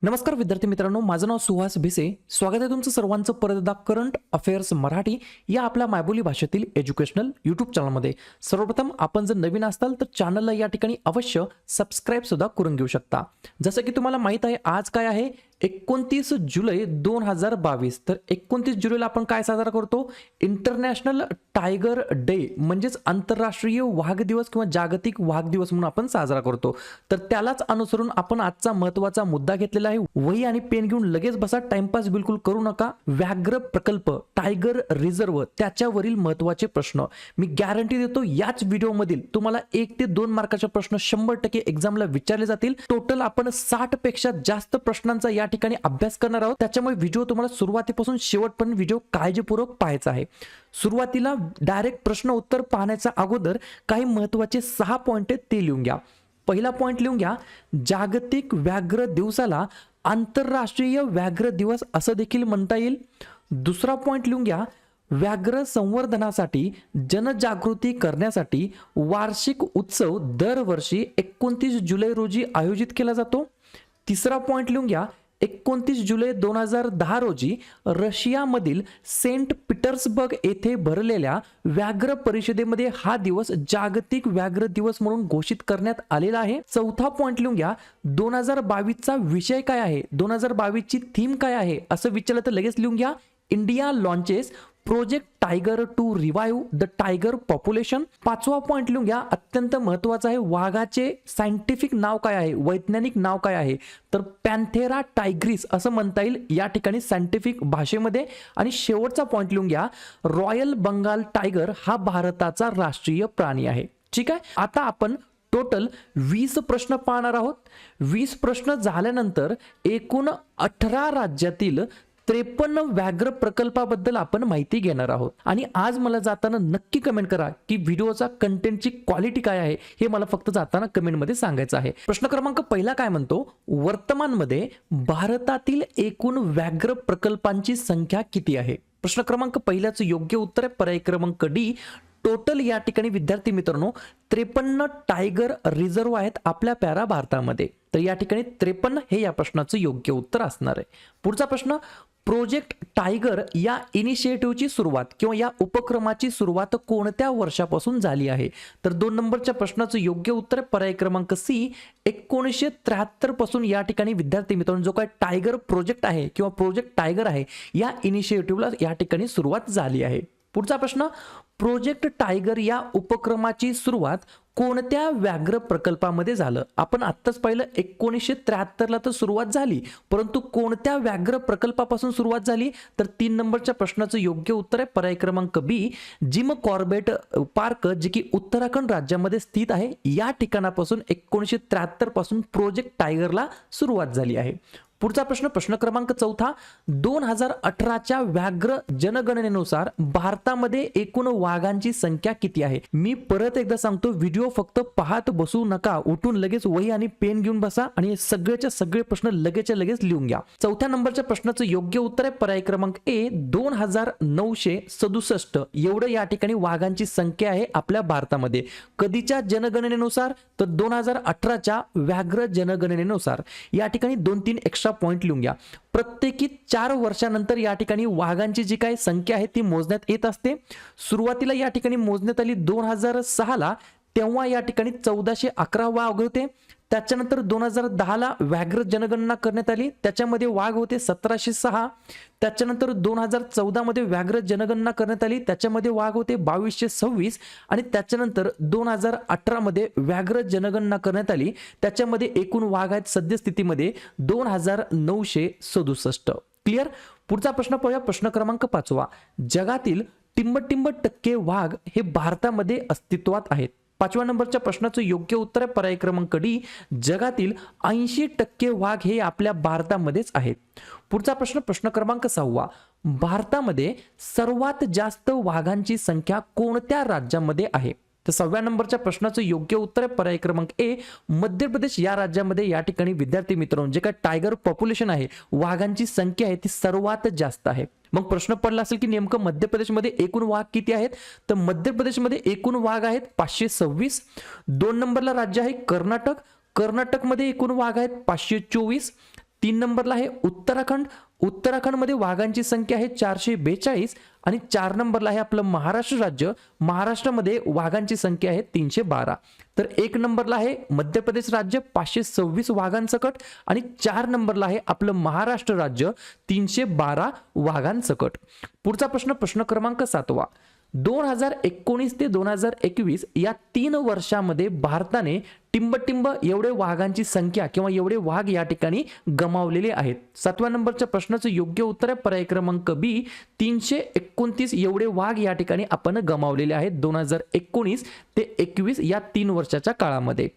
नमस्कार विद्यार्थी मित्रांनो, माझं नाव सुहास भिसे. स्वागत आहे तुमचं सर्वांचं परत एकदा करंट अफेअर्स मराठी या आपल्या मायबोली भाषेतील एज्युकेशनल यूट्यूब चॅनलमध्ये. सर्वप्रथम आपण जर नवीन असाल तर चॅनलला या ठिकाणी अवश्य सबस्क्राईब सुद्धा करून घेऊ शकता. जसं की तुम्हाला माहित आहे आज काय आहे, 29 जुलै 2022. तर 29 जुलैला आपण काय साजरा करतो, इंटरनॅशनल टायगर डे म्हणजेच आंतरराष्ट्रीय वाघ दिवस किंवा जागतिक वाघ दिवस म्हणून आपण साजरा करतो. तर त्यालाच अनुसरून आपण आजचा महत्त्वाचा मुद्दा घेतलेला आहे. वही आणि पेन घेऊन लगेच बसा, टाइमपास बिलकुल करू नका. व्याघ्र प्रकल्प, टायगर रिझर्व, त्याच्यावरील महत्त्वाचे प्रश्न मी गॅरंटी देतो याच व्हिडिओमधील तुम्हाला 1 ते 2 मार्काचे प्रश्न 100% एक्झामला विचारले जातील. टोटल आपण 60 पेक्षा जास्त प्रश्नांचा या ठिकाणी अभ्यास करणार आहोत. त्याच्यामुळे व्हिडिओ तुम्हाला सुरुवातीपासून शेवटपर्यंत व्हिडिओ काळजीपूर्वक पाहायचा आहे. सुरुवातीला डायरेक्ट प्रश्न उत्तर पाहण्याच्या अगोदर काही महत्त्वाचे 6 पॉइंट ते लिहून घ्या. पहिला पॉइंट लिहून घ्या, जागतिक व्याघ्र दिवसाला आंतरराष्ट्रीय व्याघ्र दिवस असं देखील म्हणता येईल. दुसरा पॉइंट लिहून घ्या, व्याघ्र संवर्धनासाठी जनजागृती करण्यासाठी वार्षिक उत्सव दरवर्षी 29 जुलै रोजी आयोजित केला जातो. तिसरा पॉइंट लिहून घ्या, 29 जुलै 2010 रोजी रशियामधील सेंट पीटर्सबर्ग येथे भरलेल्या व्याघ्र परिषदेमध्ये हा दिवस जागतिक व्याघ्र दिवस म्हणून घोषित करण्यात आलेला आहे. चौथा पॉइंट लिहून घ्या, 2022 चा विषय काय आहे, 2022 ची थीम काय आहे असं विचारलं तर लगेच लिहून घ्या, India launches project tiger to revive the tiger population. पाचवा पॉइंट लिहून घ्या, अत्यंत महत्वाचा आहे, वाघाचे सायंटिफिक नाव काय आहे, वैज्ञानिक नाव काय आहे, तर पॅन्थेरा टायग्रिस असं म्हणता येईल या ठिकाणी सायंटिफिक भाषेमध्ये. आणि शेवटचा पॉइंट लिहून घ्या, रॉयल बंगाल टायगर हा भारताचा राष्ट्रीय प्राणी आहे. ठीक आहे, आता आपण टोटल 20 प्रश्न पाहणार आहोत. 20 प्रश्न झाल्यानंतर एकूण 18 राज्यातील 53 व्याघ्र प्रकल्पाबद्दल आपण माहिती घेणार आहोत. आणि आज मला जाताना नक्की कमेंट करा की व्हिडिओचा कंटेंटची क्वालिटी काय आहे, हे मला फक्त जाताना कमेंटमध्ये सांगायचं आहे. प्रश्न क्रमांक पहिला काय म्हणतो, वर्तमानमध्ये भारतातील एकूण व्याघ्र प्रकल्पांची संख्या किती आहे. प्रश्न क्रमांक पहिल्याचं योग्य उत्तर आहे पर्याय क्रमांक डी. टोटल या ठिकाणी विद्यार्थी मित्रांनो 53 टायगर रिझर्व आहेत आपल्या प्यारा भारतामध्ये. तर या ठिकाणी 53 हे या प्रश्नाचं योग्य उत्तर असणार आहे. पुढचा प्रश्न, प्रोजेक्ट टायगर या इनिशिएटिव्हची सुरुवात किंवा या उपक्रमाची सुरुवात कोणत्या वर्षापासून झाली आहे. तर 2 नंबरच्या प्रश्नाचं योग्य उत्तर पर्याय क्रमांक सी. 1973 पासून या ठिकाणी विद्यार्थी मित्रांनो जो काय टायगर प्रोजेक्ट आहे किंवा प्रोजेक्ट टायगर आहे या इनिशिएटिव्हला या ठिकाणी सुरुवात झाली आहे. पुढचा प्रश्न, प्रोजेक्ट टायगर या उपक्रमाची सुरुवात कोणत्या व्याघ्र प्रकल्पामध्ये झालं. आपण आत्ताच पाहिलं 1973 ला तर सुरुवात झाली, परंतु कोणत्या व्याघ्र प्रकल्पापासून सुरुवात झाली. तर 3 नंबरच्या प्रश्नाचं योग्य उत्तर आहे पर्याय क्रमांक बी. जिम कॉर्बेट पार्क जे की उत्तराखंड राज्यामध्ये स्थित आहे या ठिकाणापासून 1973 पासून प्रोजेक्ट टायगरला सुरुवात झाली आहे. पुढचा प्रश्न, प्रश्न क्रमांक चौथा, 2018च्या व्याघ्र जनगणनेनुसार भारतामध्ये एकूण वाघांची संख्या किती आहे. मी परत एकदा सांगतो, व्हिडिओ फक्त पाहत बसू नका, उठून लगेच वही आणि पेन घेऊन बसा आणि सगळेच्या सगळे प्रश्न लगेचच्या लगेच लिहून घ्या. चौथ्या नंबरच्या प्रश्नाचं योग्य उत्तर आहे पर्याय क्रमांक ए. 2967 एवढं या ठिकाणी वाघांची संख्या आहे आपल्या भारतामध्ये. कधीच्या जनगणनेनुसार, तर 2018च्या व्याघ्र जनगणनेनुसार. या ठिकाणी 2-3 एक्स्ट्रा पॉइंट लिहून घ्या. प्रत्येकी 4 वर्षानंतर या ठिकाणी वाघांची जी काही संख्या आहे ती मोजण्यात येत असते. सुरुवातीला या ठिकाणी मोजण्यात आली 2006 ला, तेव्हा या ठिकाणी 1411 वाघ होते. त्याच्यानंतर 2010 ला व्याघ्र जनगणना करण्यात आली, त्याच्यामध्ये वाघ होते 1706. त्याच्यानंतर 2014 मध्ये व्याघ्र जनगणना करण्यात आली, त्याच्यामध्ये वाघ होते 2226. आणि त्याच्यानंतर 2018 मध्ये व्याघ्र जनगणना करण्यात आली, त्याच्यामध्ये एकूण वाघ आहेत सद्यस्थितीमध्ये 2967. क्लिअर. पुढचा प्रश्न पाहूया, प्रश्न क्रमांक 5. जगातील टिंबटिंब टक्के वाघ हे भारतामध्ये अस्तित्वात आहेत. 5व्या नंबरच्या प्रश्नाचं योग्य उत्तर आहे पर्याय क्रमांक डी. जगातील 80% वाघ हे आपल्या भारतामध्येच आहेत. पुढचा प्रश्न, प्रश्न क्रमांक 6. भारतामध्ये सर्वात जास्त वाघांची संख्या कोणत्या राज्यामध्ये आहे. तर 6व्या नंबरच्या प्रश्नाचं योग्य उत्तर आहे पर्याय क्रमांक ए. मध्य प्रदेश या राज्यामध्ये या ठिकाणी विद्यार्थी मित्रांनो जे काय टायगर पॉप्युलेशन आहे, वाघांची संख्या आहे ती सर्वात जास्त आहे. मग प्रश्न पडला असेल की नेमकं मध्य प्रदेशमध्ये एकूण वाघ किती आहेत. तर मध्य प्रदेशमध्ये एकूण वाघ आहेत 526. 2 नंबरला राज्य आहे कर्नाटक. कर्नाटकमध्ये एकूण वाघ आहेत 524. 3 नंबरला आहे उत्तराखंड. उत्तराखंडमध्ये वाघांची संख्या आहे 442 आणि 4 नंबरला आहे आपलं महाराष्ट्र राज्य. महाराष्ट्रामध्ये वाघांची संख्या आहे 312. तर 1 नंबरला आहे मध्य प्रदेश राज्य 526 वाघांसकट आणि 4 नंबरला आहे आपलं महाराष्ट्र राज्य 312 वाघांसकट. पुढचा प्रश्न क्रमांक 7. 2019 ते 2021 या 3 वर्षामध्ये भारताने टिंबटिंब एवढे वाघांची संख्या किंवा एवढे वाघ या ठिकाणी गमावलेले आहेत. 7व्या नंबरच्या प्रश्नाचं योग्य उत्तर आहे पर्याय क्रमांक बी 329 एवढे वाघ या ठिकाणी आपण गमावलेले आहेत 2019 ते 21 या 3 वर्षाच्या काळामध्ये.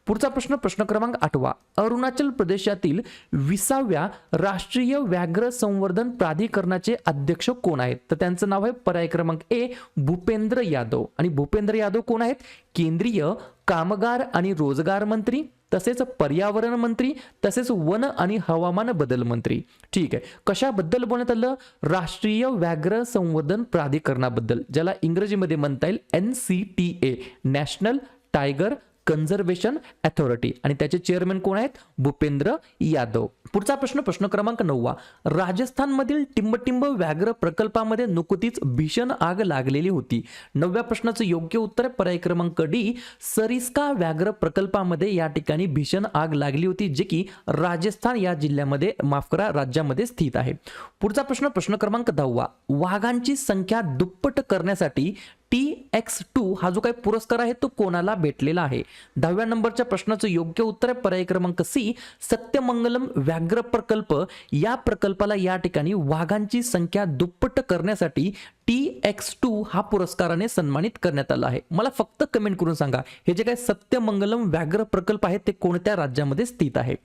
पुढचा प्रश्न क्रमांक 8. अरुणाचल प्रदेशातील 20व्या राष्ट्रीय व्याघ्र संवर्धन प्राधिकरणाचे अध्यक्ष कोण आहेत? तर त्यांचं नाव आहे पर्याय क्रमांक ए भूपेंद्र यादव. आणि भूपेंद्र यादव कोण आहेत? केंद्रीय कामगार आणि रोजगार मंत्री, तसेच पर्यावरण मंत्री, तसेच वन आणि हवामान बदल मंत्री. ठीक आहे. कशाबद्दल बोलण्यात आलं? राष्ट्रीय व्याघ्र संवर्धन प्राधिकरणाबद्दल, ज्याला इंग्रजीमध्ये म्हणता येईल NCTA, national tiger conservation authority. आणि त्याचे चेअरमॅन कोण आहेत? भूपेंद्र यादव. पुढचा प्रश्न क्रमांक 9. राजस्थानमधील टिंबटिंब व्याघ्र प्रकल्पामध्ये नुकतीच भीषण आग लागलेली होती. 9व्या प्रश्नाचं योग्य उत्तर पर्याय क्रमांक डी सरिस्का व्याघ्र प्रकल्पामध्ये या ठिकाणी भीषण आग लागली होती, जे की राजस्थान या जिल्ह्यामध्ये राज्यामध्ये स्थित आहे. पुढचा प्रश्न क्रमांक 10. वाघांची संख्या दुप्पट करण्यासाठी TX2 हा जो काही पुरस्कार आहे तो कोणाला भेटलेला आहे? 10व्या नंबरच्या प्रश्नाचं योग्य उत्तर आहे पर्याय क्रमांक सी सत्यमंगलम व्याघ्र प्रकल्प. या प्रकल्पाला या ठिकाणी वाघांची संख्या दुप्पट करण्यासाठी TX2 हा पुरस्काराने सन्मानित करण्यात आला आहे. मला फक्त कमेंट करून सांगा हे जे काही सत्यमंगलम व्याघ्र प्रकल्प आहे ते कोणत्या राज्यामध्ये स्थित आहे?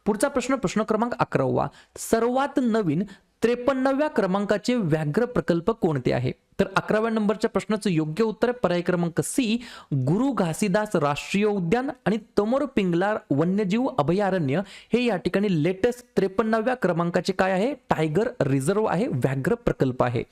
पुढचा प्रश्न क्रमांक 11. सर्वात नवीन 53व्या क्रमांकाचे व्याघ्र प्रकल्प कोणते आहे? तर 11व्या नंबरच्या प्रश्नाचं योग्य उत्तर आहे पर्याय क्रमांक सी गुरु घासीदास राष्ट्रीय उद्यान आणि तमोर पिंगला वन्यजीव अभयारण्य हे या ठिकाणी लेटेस्ट 53व्या क्रमांकाचे काय आहे? टायगर रिझर्व आहे, व्याघ्र प्रकल्प आहे.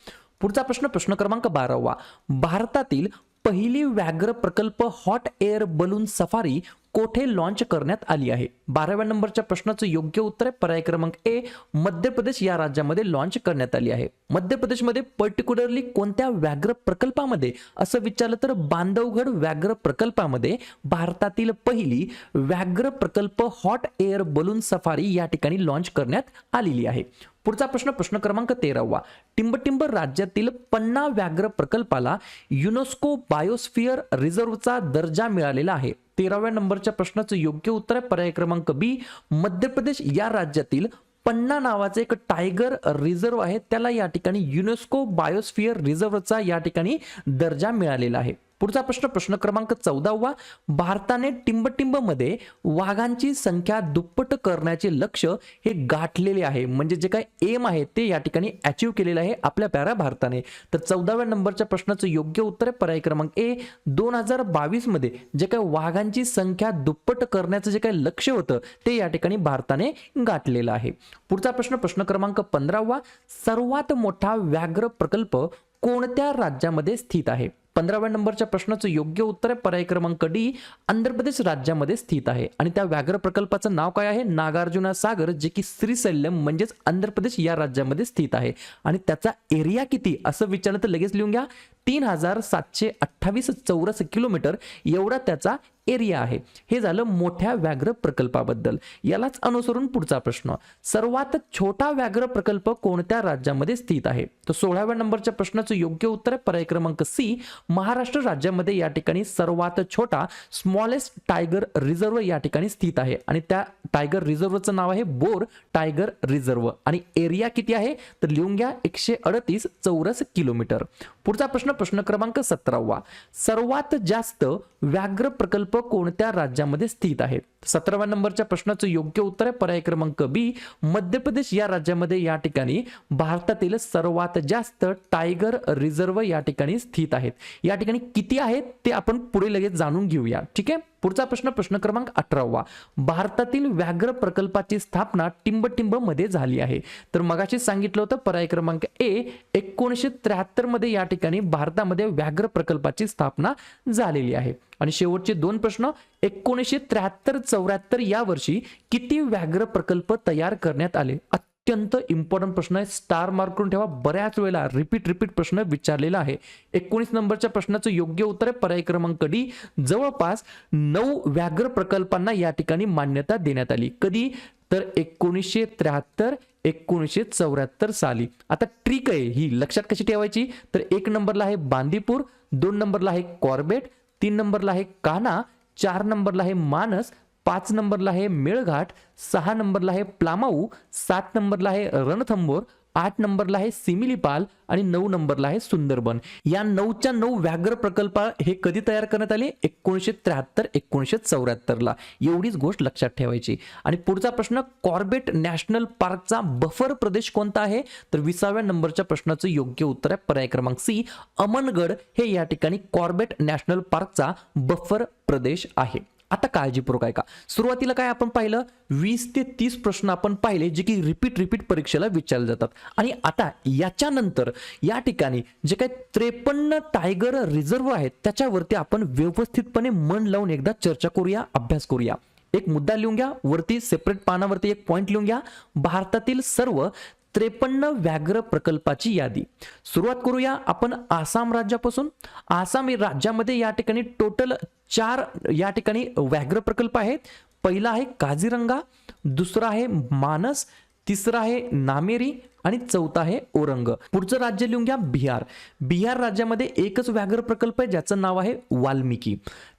पुढचा प्रश्न क्रमांक 12. भारतातील पहिली व्याघ्र प्रकल्प हॉट एअर बलून सफारी कोठे लॉन्च करण्यात आली आहे? 12व्या नंबरच्या प्रश्नाचं योग्य उत्तर आहे पर्याय क्रमांक ए मध्य प्रदेश या राज्यामध्ये लॉन्च करण्यात आली आहे. मध्य प्रदेशमध्ये पर्टिक्युलरली कोणत्या व्याघ्र प्रकल्पामध्ये असं विचारलं तर बांधवगड व्याघ्र प्रकल्पामध्ये भारतातील पहिली व्याघ्र प्रकल्प हॉट एअर बलून सफारी या ठिकाणी लॉन्च करण्यात आलेली आहे. पुढचा प्रश्न क्रमांक 13. टिंबटिंब राज्यातील पन्ना व्याघ्र प्रकल्पाला युनेस्को बायोस्फिअर रिझर्वचा दर्जा मिळालेला आहे. 13व्या नंबरच्या प्रश्नाचं योग्य उत्तर आहे पर्याय क्रमांक बी मध्य प्रदेश या राज्यातील पन्ना नावाचे एक टायगर रिझर्व आहे, त्याला या ठिकाणी युनेस्को बायोस्फिअर रिझर्वचा या ठिकाणी दर्जा मिळालेला आहे. पुढचा प्रश्न क्रमांक 14. भारताने टिंबटिंब मध्ये वाघांची संख्या दुप्पट करण्याचे लक्ष्य हे गाठलेले आहे, म्हणजे जे काही एम आहे ते या ठिकाणी अचीव केलेलं आहे आपल्या प्याऱ्या भारताने. तर 14व्या नंबरच्या प्रश्नाचं योग्य उत्तर आहे पर्याय क्रमांक ए 2022 मध्ये जे काही वाघांची संख्या दुप्पट करण्याचं जे काही लक्ष्य होतं ते या ठिकाणी भारताने गाठलेलं आहे. पुढचा प्रश्न क्रमांक 15. सर्वात मोठा व्याघ्र प्रकल्प कोणत्या राज्यामध्ये स्थित आहे? 15व्या नंबरच्या प्रश्नाचं योग्य उत्तर आहे पर्याय क्रमांक डी आंध्र प्रदेश राज्यामध्ये स्थित आहे. आणि त्या व्याघ्र प्रकल्पाचं नाव काय आहे? नागार्जुना सागर, जे की श्रीशैल्यम म्हणजेच आंध्र प्रदेश या राज्यामध्ये स्थित आहे. आणि त्याचा एरिया किती असं विचारलं तर लगेच लिहून घ्या 3728 चौरस किलोमीटर एवढा त्याचा एरिया आहे. हे झालं मोठ्या व्याघ्र प्रकल्पाबद्दल. यालाच अनुसरून पुढचा प्रश्न सर्वात छोटा व्याघ्र प्रकल्प कोणत्या राज्यामध्ये स्थित आहे? तर 16व्या नंबरच्या प्रश्नाचं योग्य उत्तर आहे पर्याय क्रमांक सी महाराष्ट्र राज्यामध्ये या ठिकाणी सर्वात छोटा स्मॉलेस्ट टायगर रिझर्व या ठिकाणी स्थित आहे. आणि त्या टायगर रिझर्वचं नाव आहे बोर टायगर रिझर्व. आणि एरिया किती आहे तर लिहून घ्या 138 चौरस किलोमीटर. पुढचा प्रश्न क्रमांक 17. सर्वात जास्त व्याघ्र प्रकल्प कोणत्या राज्यामध्ये स्थित आहेत? 17व्या नंबरच्या प्रश्नाचं योग्य उत्तर आहे पर्याय क्रमांक बी मध्य प्रदेश या राज्यामध्ये या ठिकाणी भारतातील सर्वात जास्त टायगर रिझर्व या ठिकाणी स्थित आहेत. या ठिकाणी किती आहेत ते आपण पुढे लगेच जाणून घेऊया. ठीक आहे. पुढचा प्रश्न क्रमांक 18. भारतातील व्याघ्र प्रकल्पाची स्थापना टिंबटिंब मध्ये झाली आहे. तर मगाशी सांगितलं होतं पर्याय क्रमांक ए 1973 मध्ये या ठिकाणी भारतामध्ये व्याघ्र प्रकल्पाची स्थापना झालेली आहे. आणि शेवटचे 2 प्रश्न 1973-74 या वर्षी किती व्याघ्र प्रकल्प तयार करण्यात आले? अत्यंत इम्पॉर्टंट प्रश्न आहे, स्टार मार्क करून ठेवा. बऱ्याच वेळेला रिपीट प्रश्न विचारलेला आहे. 19 नंबरच्या प्रश्नाचं योग्य उत्तर आहे पर्याय क्रमांक डी. जवळपास 9 व्याघ्र प्रकल्पांना या ठिकाणी मान्यता देण्यात आली. कधी? तर 1973-1974 साली. आता ट्रिक आहे ही लक्षात कशी ठेवायची, तर 1 नंबरला आहे बांदीपूर, 2 नंबरला आहे कॉर्बेट, 3 नंबरला आहे कान्हा, 4 नंबरला आहे मानस, 5 नंबरला आहे मेळघाट, 6 नंबरला आहे प्लामाऊ, 7 नंबरला आहे रणथंबोर, 8 नंबरला आहे सिमिलीपाल आणि 9 नंबरला आहे सुंदरबन. या 9च्या 9 व्याघ्र प्रकल्प हे कधी तयार करण्यात आले? 1973-1974 ला. एवढीच गोष्ट लक्षात ठेवायची. आणि पुढचा प्रश्न, कॉर्बेट नॅशनल पार्कचा बफर प्रदेश कोणता आहे? तर 20व्या नंबरच्या प्रश्नाचं योग्य उत्तर आहे पर्याय क्रमांक सी. अमनगड हे या ठिकाणी कॉर्बेट नॅशनल पार्कचा बफर प्रदेश आहे. आता काळजीपूर्वक ऐका. सुरुवातीला काय आपण पाहिलं, 20 ते 30 प्रश्न आपण पाहिले जे की रिपीट परीक्षेला विचारले जातात. आणि आता याच्यानंतर या ठिकाणी जे काही 53 टायगर रिझर्व आहेत त्याच्यावरती आपण व्यवस्थितपणे मन लावून एकदा चर्चा करूया, अभ्यास करूया. एक मुद्दा लिहून घ्या, वरती सेपरेट पानावरती एक पॉइंट लिहून घ्या. भारतातील सर्व 53 व्याघ्र प्रकल्पाची यादी. सुरुवात करूया आपण आसाम राज्यापासून. आसाम राज्यामध्ये या ठिकाणी टोटल 4 या ठिकाणी व्याघ्र प्रकल्प आहेत. पहिला आहे काझीरंगा, दुसरा आहे मानस, तिसरा आहे नामेरी आणि चौथा आहे औरंग. पुढचं राज्य लिहून घ्या बिहार. बिहार राज्यामध्ये एकच व्याघ्र प्रकल्प आहे ज्याचं नाव आहे वाल्मिकी.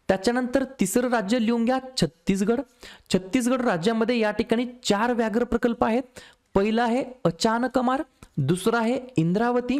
त्याच्यानंतर तिसरं राज्य लिहून घ्या छत्तीसगड. छत्तीसगड राज्यामध्ये या ठिकाणी 4 व्याघ्र प्रकल्प आहेत. पहिला आहे अचानकमार, दुसरा आहे इंद्रावती,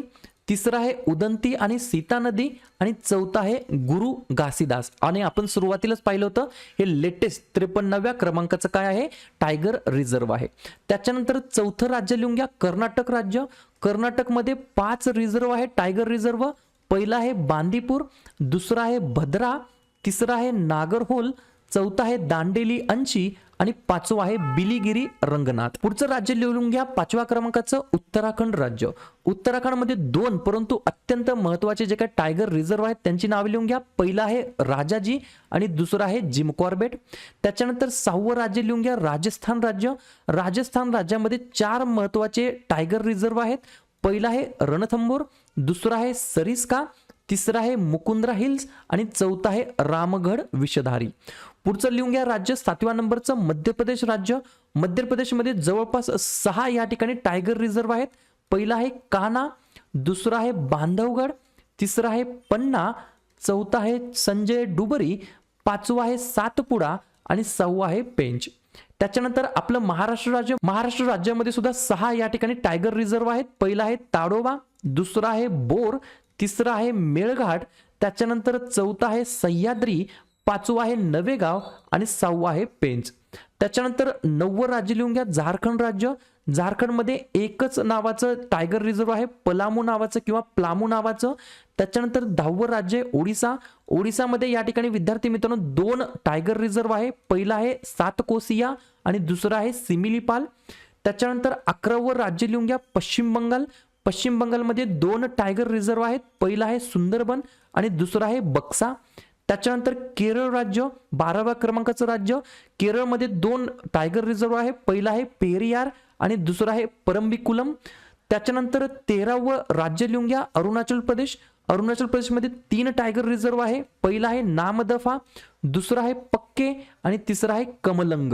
तिसरा आहे उदंती आणि सीता नदी आणि चौथा आहे गुरु घासीदास. आणि आपण सुरुवातीलाच पाहिलं होतं हे लेटेस्ट 53व्या क्रमांकाचं काय आहे, टायगर रिझर्व आहे. त्याच्यानंतर चौथं राज्य लिहून घ्या कर्नाटक राज्य. कर्नाटकमध्ये 5 रिझर्व आहे टायगर रिझर्व. पहिला आहे बांदीपूर, दुसरा आहे भद्रा, तिसरा आहे नागरहोल, चौथा आहे दांडेली अंशी आणि 5वं आहे बिलिगिरी रंगनाथ. पुढचं राज्य लिहून घ्या 5व्या क्रमांकाचं उत्तराखंड राज्य. उत्तराखंडमध्ये 2 परंतु अत्यंत महत्त्वाचे जे काही टायगर रिझर्व आहेत त्यांची नावे लिहून घ्या. पहिला आहे राजाजी आणि दुसरा आहे जिम कॉर्बेट. त्याच्यानंतर 6वं राज्य लिहून घ्या राजस्थान राज्य. राजस्थान राज्यामध्ये 4 महत्त्वाचे टायगर रिझर्व आहेत. पहिला आहे रणथंबोर, दुसरा आहे सरिस्का, तिसरा आहे मुकुंद्रा हिल्स आणि चौथा आहे रामगढ विषधारी. पुढचं लिहून घ्या राज्य 7व्या नंबरचं मध्य प्रदेश राज्य. मध्य प्रदेशमध्ये जवळपास 6 या ठिकाणी टायगर रिझर्व आहेत. पहिला आहे कान्हा, दुसरा आहे बांधवगड, तिसरा आहे पन्ना, चौथा आहे संजय डुबरी, 5वं आहे सातपुडा आणि 6वं आहे पेंच. त्याच्यानंतर आपलं महाराष्ट्र राज्य. महाराष्ट्र राज्यामध्ये सुद्धा 6 या ठिकाणी टायगर रिझर्व आहेत. पहिला आहे ताडोबा, दुसरा आहे बोर, तिसरा आहे मेळघाट, त्याच्यानंतर चौथा आहे सह्याद्री, 5वं आहे नवेगाव आणि 6वं आहे पेंच. त्याच्यानंतर 9वं राज्य लिहून घ्या झारखंड राज्य. झारखंडमध्ये एकच नावाचं टायगर रिझर्व आहे, पलामू नावाचं किंवा प्लामू नावाचं. त्याच्यानंतर 10वं राज्य ओडिसा. ओडिसामध्ये या ठिकाणी विद्यार्थी मित्रांनो 2 टायगर रिझर्व आहे. पहिला आहे सातकोसिया आणि दुसरा आहे सिमिलीपाल. त्याच्यानंतर 11वं राज्य लिहून घ्या पश्चिम बंगाल. पश्चिम बंगालमध्ये 2 टायगर रिझर्व आहेत. पहिला आहे सुंदरबन आणि दुसरा आहे बक्सा. त्याच्यानंतर केरळ राज्य 12व्या क्रमांकाचं राज्य. केरळमध्ये 2 टायगर रिझर्व आहे. पहिला आहे पेरियार आणि दुसरा आहे परम्बिकुलम. त्याच्यानंतर 13वं राज्य लिहून घ्या अरुणाचल प्रदेश. अरुणाचल प्रदेशमध्ये 3 टायगर रिझर्व आहे. पहिला आहे नामदफा, दुसरा आहे पक्के आणि तिसरा आहे कमलंग.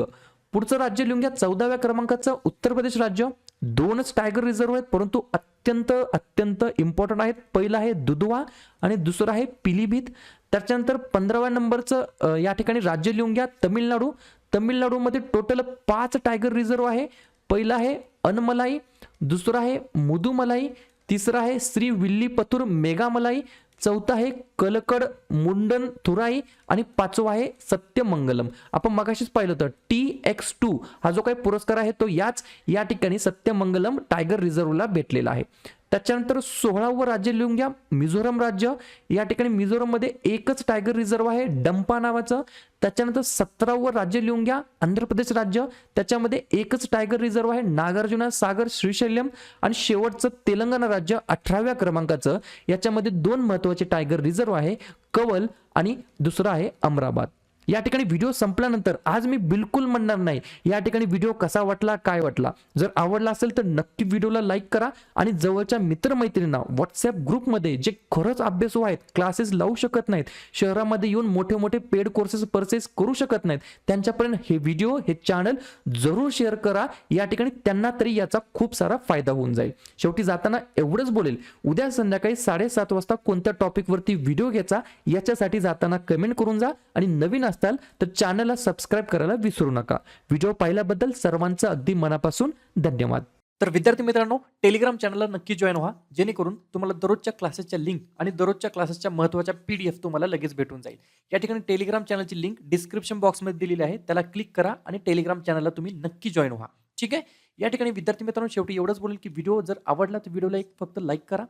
पुढचं राज्य लिहून घ्या 14व्या क्रमांकाचं उत्तर प्रदेश राज्य. 2च टायगर रिझर्व आहेत परंतु अत्यंत इम्पॉर्टंट आहेत. पहिला आहे दुधवा आणि दुसरा आहे पिलीभीत. त्याच्यानंतर 15व्या नंबरचं या ठिकाणी राज्य लिहून घ्या तमिळनाडू. तमिळनाडूमध्ये टोटल 5 टायगर रिझर्व आहे. पहिला आहे अनमलाई, दुसरा आहे मुदुमलाई, तिसरा आहे श्री विल्लीपतूर मेघामलाई, चौथा आहे कलकड मुंडन थुराई आणि 5वं आहे सत्यमंगलम. आपण मगाशीच पाहिलं होतं TX2 हा जो काही पुरस्कार आहे तो या ठिकाणी सत्यमंगलम टायगर रिझर्वला भेटलेला आहे. त्याच्यानंतर 16वं राज्य लिहून घ्या, मिझोरम राज्य. या ठिकाणी मिझोरममध्ये एकच टायगर रिझर्व आहे, डंपा नावाचं. त्याच्यानंतर 17वं राज्य लिहून घ्या, आंध्र प्रदेश राज्य. त्याच्यामध्ये एकच टायगर रिझर्व आहे, नागार्जुना सागर श्रीशैल्यम. आणि शेवटचं तेलंगणा राज्य 18व्या क्रमांकाचं. याच्यामध्ये 2 महत्त्वाचे टायगर रिझर्व आहे, कवल आणि दुसरा आहे अमराबाद. या ठिकाणी व्हिडिओ संपल्यानंतर आज मी बिलकुल म्हणणार नाही या ठिकाणी व्हिडिओ कसा वाटला, काय वाटला. जर आवडला असेल तर नक्की व्हिडिओला लाईक करा आणि जवळच्या मित्रमैत्रिणींना व्हॉट्सअप ग्रुपमध्ये जे खरंच अभ्यासू आहेत, क्लासेस लावू शकत नाहीत, शहरामध्ये येऊन मोठे मोठे पेड कोर्सेस परचेस करू शकत नाहीत, त्यांच्यापर्यंत हे व्हिडिओ, हे चॅनल जरूर शेअर करा. या ठिकाणी त्यांना तरी याचा खूप सारा फायदा होऊन जाईल. शेवटी जाताना एवढंच बोलेल, उद्या संध्याकाळी 7:30 वाजता कोणत्या टॉपिकवरती व्हिडिओ घ्यायचा याच्यासाठी जाताना कमेंट करून जा. आणि नवीन तर चॅनलला सबस्क्राईब करायला विसरू नका. व्हिडिओ पाहिल्याबद्दल सर्वांचं अगदी मनापासून धन्यवाद. तर विद्यार्थी मित्रांनो, टेलिग्राम चॅनलला नक्की जॉईन व्हा, जेणेकरून तुम्हाला दररोजच्या क्लासेसच्या लिंक आणि दररोजच्या क्लासेसच्या महत्त्वाच्या PDF तुम्हाला लगेच भेटून जाईल. या ठिकाणी टेलिग्राम चॅनलची लिंक डिस्क्रिप्शन बॉक्समध्ये दिलेली आहे, त्याला क्लिक करा आणि टेलिग्राम चॅनलला तुम्ही नक्की जॉईन व्हा. ठीक आहे. या ठिकाणी विद्यार्थी मित्रांनो, शेवटी एवढंच बोलेल की व्हिडिओ जर आवडला तर व्हिडिओला एक फक्त लाईक करा.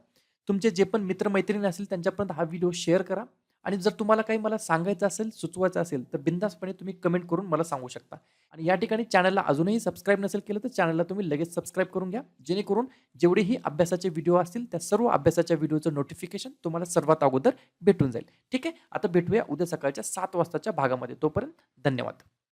तुमचे जे पण मित्रमैत्रिणी असतील त्यांच्यापर्यंत हा व्हिडिओ शेअर करा. आणि जर तुम्हाला काही मला सांगायचं असेल, सुचवायचं असेल तर बिनधास्तपणे तुम्ही कमेंट करून मला सांगू शकता. आणि या ठिकाणी चॅनलला अजूनही सबस्क्राईब नसेल केलं तर चॅनलला तुम्ही लगेच सबस्क्राईब करून घ्या, जेणेकरून जेवढेही अभ्यासाचे व्हिडिओ असतील त्या सर्व अभ्यासाच्या व्हिडिओचं नोटिफिकेशन तुम्हाला सर्वात अगोदर भेटून जाईल. ठीक आहे. आता भेटूया उद्या सकाळच्या 7 वाजताच्या भागामध्ये. तोपर्यंत धन्यवाद.